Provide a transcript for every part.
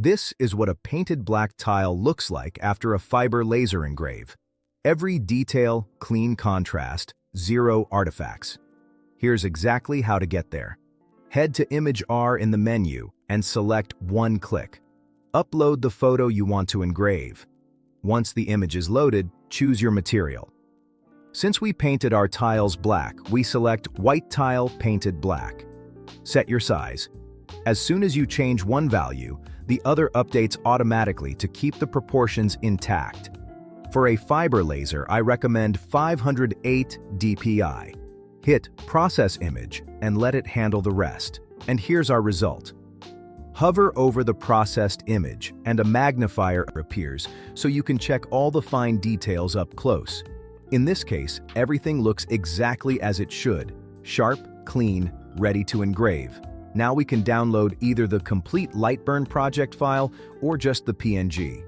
This is what a painted black tile looks like after a fiber laser engrave. Every detail, clean contrast, zero artifacts. Here's exactly how to get there. Head to imag-r in the menu and select one click. Upload the photo you want to engrave. Once the image is loaded, choose your material. Since we painted our tiles black, we select White Tile Painted Black. Set your size. As soon as you change one value, the other updates automatically to keep the proportions intact. For a fiber laser, I recommend 508 dpi. Hit Process Image and let it handle the rest. And here's our result. Hover over the processed image and a magnifier appears so you can check all the fine details up close. In this case, everything looks exactly as it should. Sharp, clean, ready to engrave. Now we can download either the complete lightburn project file or just the PNG.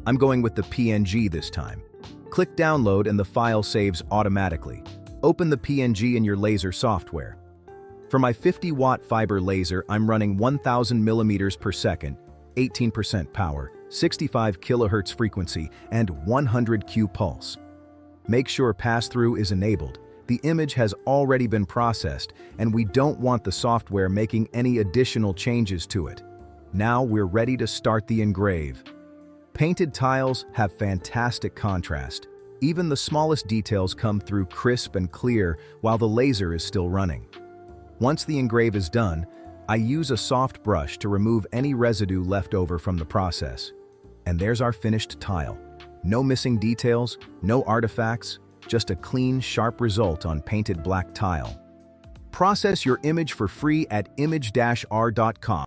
I'm going with the PNG this time. Click download and the file saves automatically. Open the PNG in your laser software. For my 50-watt fiber laser, I'm running 1000 millimeters per second, 18% power, 65 kilohertz frequency, and 100 Q pulse. Make sure pass-through is enabled. The image has already been processed, and we don't want the software making any additional changes to it. Now we're ready to start the engrave. Painted tiles have fantastic contrast. Even the smallest details come through crisp and clear while the laser is still running. Once the engrave is done, I use a soft brush to remove any residue left over from the process. And there's our finished tile. No missing details, no artifacts, just a clean, sharp result on painted black tile. Process your image for free at imag-r.com.